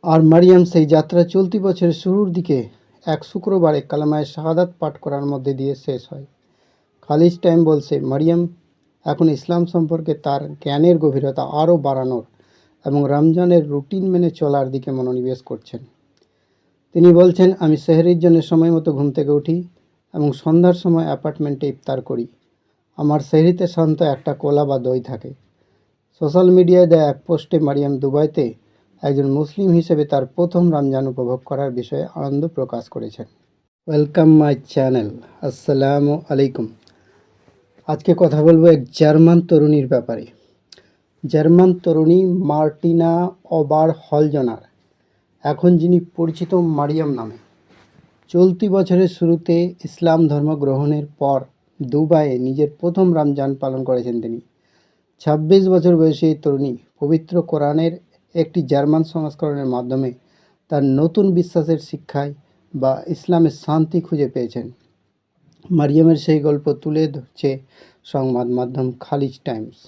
আর মারিয়াম সেই যাত্রা চলতি বছরের শুরুর দিকে এক শুক্রবারে কালেমায়ে শাহাদাত পাঠ করার মধ্যে দিয়ে শেষ হয়। খালিজ টাইম বলছে মারিয়াম এখন ইসলাম সম্পর্কে তার জ্ঞানের গভীরতা আরও বাড়ানোর এবং রমজানের রুটিন মেনে চলার দিকে মনোনিবেশ করছেন। তিনি বলছেন, আমি সেহরির জন্য সময় মতো ঘুম থেকে উঠি এবং সন্ধ্যার সময় অ্যাপার্টমেন্টে ইফতার করি। আমার সেহরিতে শান্ত একটা কোলা বা দই থাকে। সোশ্যাল মিডিয়ায় দেয়া এক পোস্টে মারিয়াম দুবাইতে একজন মুসলিম হিসেবে তার প্রথম রমজান উপভোগ করার বিষয়ে আনন্দ প্রকাশ করেছেন। Welcome my channel. আসসালামু আলাইকুম। আজকে কথা বলবো এক জার্মান তরুণীর ব্যাপারে। জার্মান তরুণী মার্টিনা অবার হলজনার, এখন যিনি পরিচিত মারিয়াম নামে। চলতি বছরের শুরুতে ইসলাম ধর্ম গ্রহণের পর দুবাইয়ে নিজের প্রথম রমজান পালন করেছেন তিনি। ২৬ বছর বয়সী এই তরুণী পবিত্র কোরআনের একটি জার্মান সংস্করণের মাধ্যমে তার নতুন বিশ্বাসের শিক্ষায় বা ইসলামের শান্তি খুঁজে পেয়েছেন। মারিয়ামের সেই গল্প তুলে ধরছে সংবাদ মাধ্যম খালিজ টাইমস।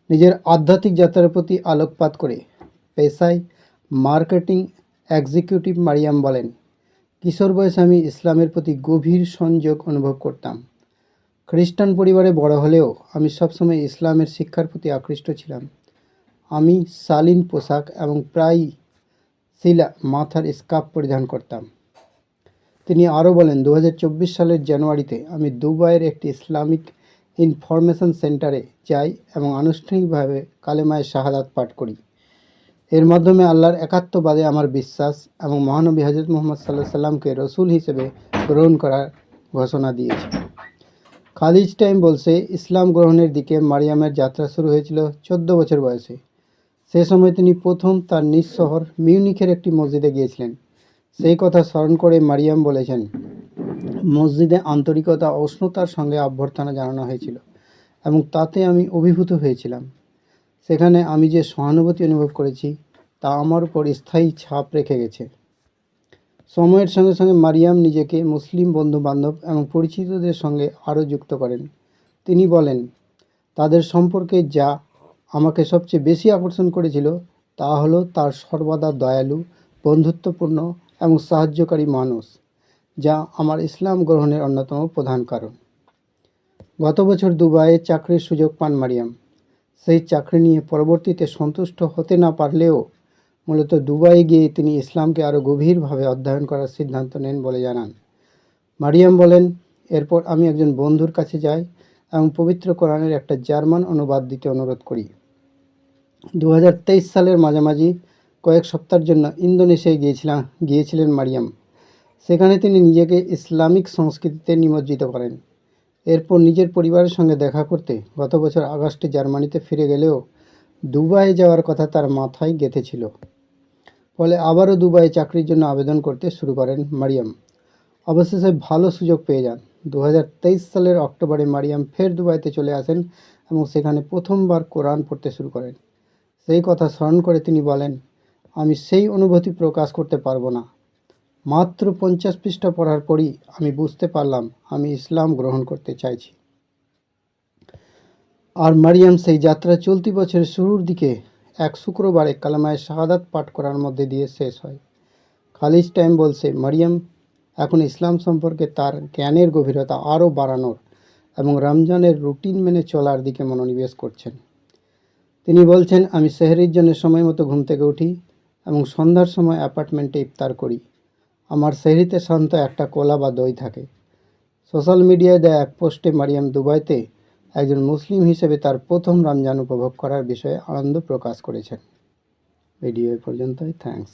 নিজের আধ্যাত্মিক যাত্রার প্রতি আলোকপাত করে পেশায় মার্কেটিং এক্সিকিউটিভ মারিয়াম বলেন, কিশোর বয়সে আমি ইসলামের প্রতি গভীর সংযোগ অনুভব করতাম। খ্রিস্টান পরিবারে বড় হলেও আমি সবসময় ইসলামের শিক্ষার প্রতি আকৃষ্ট ছিলাম। আমি শালীন পোশাক এবং প্রায়ই সিলা মাথার স্কার্ফ পরিধান করতাম। তিনি আরও বলেন, ২০২৪ সালের জানুয়ারিতে আমি দুবাইয়ের একটি ইসলামিক ইনফরমেশন সেন্টারে যাই এবং আনুষ্ঠানিকভাবে কালেমায়ে শাহাদাত পাঠ করি। এর মাধ্যমে আল্লাহর একাত্মবাদে আমার বিশ্বাস এবং মহানবী হজরত মুহাম্মদ সাল্লাল্লাহু আলাইহি সাল্লামকে রসুল হিসেবে গ্রহণ করার ঘোষণা দিয়েছি। খালিজ টাইম বলছে, ইসলাম গ্রহণের দিকে মারিয়ামের যাত্রা শুরু হয়েছিল ১৪ বছর বয়সে। সে সময় তিনি প্রথম তার নিজ শহর মিউনিখের একটি মসজিদে গিয়েছিলেন। সেই কথা স্মরণ করে মারিয়াম বলেছেন, মসজিদে আন্তরিকতা ও উষ্ণতার সঙ্গে অভ্যর্থনা জানানো হয়েছিল এবং তাতে আমি অভিভূত হয়েছিলাম। সেখানে আমি যে সহানুভূতি অনুভব করেছি তা আমার উপর স্থায়ী ছাপ রেখে গেছে। সময়ের সঙ্গে সঙ্গে মারিয়াম নিজেকে মুসলিম বন্ধুবান্ধব এবং পরিচিতদের সঙ্গে আরও যুক্ত করেন। তিনি বলেন, তাদের সম্পর্কে যা আমাকে সবচেয়ে বেশি আকর্ষণ করেছিল তা হলো তার সর্বদা দয়ালু, বন্ধুত্বপূর্ণ এবং সাহায্যকারী মানুষ, যা আমার ইসলাম গ্রহণের অন্যতম প্রধান কারণ। গত বছর দুবাইয়ে চাকরির সুযোগ পান মারিয়াম। সেই চাকরি নিয়ে পরবর্তীতে সন্তুষ্ট হতে না পারলেও মূলত দুবাইয়ে গিয়ে তিনি ইসলামকে আরও গভীরভাবে অধ্যয়ন করার সিদ্ধান্ত নেন বলে জানান। মারিয়াম বলেন, এরপর আমি একজন বন্ধুর কাছে যাই এবং পবিত্র কোরআনের একটা জার্মান অনুবাদ দিতে অনুরোধ করি। ২০২৩ সালের মাঝামাঝি কয়েক সপ্তাহের জন্য ইন্দোনেশিয়ায় গিয়েছিলেন মারিয়াম। সেখানে তিনি নিজেকে ইসলামিক সংস্কৃতিতে নিমজ্জিত করেন। এরপর নিজের পরিবারের সঙ্গে দেখা করতে গত বছর আগস্টে জার্মানিতে ফিরে গেলেও দুবাইয়ে যাওয়ার কথা তার মাথায় গেঁথেছিল। ফলে আবারও দুবাইয়ে চাকরির জন্য আবেদন করতে শুরু করেন মারিয়াম। অবশেষে ভালো সুযোগ পেয়ে যান। ২০২৩ সালের অক্টোবরে মারিয়াম ফের দুবাইতে চলে আসেন এবং সেখানে প্রথমবার কোরআন পড়তে শুরু করেন। সেই কথা স্মরণ করে তিনি বলেন, আমি সেই অনুভূতি প্রকাশ করতে পারবো না। মাত্র 50 পৃষ্ঠা পড়ার পরই আমি বুঝতে পারলাম আমি ইসলাম গ্রহণ করতে চাইছি। আর মারিয়াম সেই যাত্রা চলতি বছরের শুরুর দিকে এক শুক্রবারে কালেমায়ে শাহাদাত পাঠ করার মধ্যে দিয়ে শেষ হয়। খালিজ টাইম বলছে, মারিয়াম এখন ইসলাম সম্পর্কে তার জ্ঞানের গভীরতা আরও বাড়ানোর এবং রমজানের রুটিন মেনে চলার দিকে মনোনিবেশ করছেন। তিনি বলছেন, আমি সেহরির জন্য সময় মতো ঘুম থেকে উঠি এবং সন্ধ্যার সময় অ্যাপার্টমেন্টে ইফতার করি। আমার সেহরিতে শান্ত একটা কোলা বা দই থাকে। সোশ্যাল মিডিয়ায় দেয়া এক পোস্টে মারিয়াম দুবাইতে একজন মুসলিম হিসেবে তার প্রথম রমজান উপভোগ করার বিষয়ে আনন্দ প্রকাশ করেছেন। ভিডিও এ পর্যন্তই। থ্যাঙ্কস।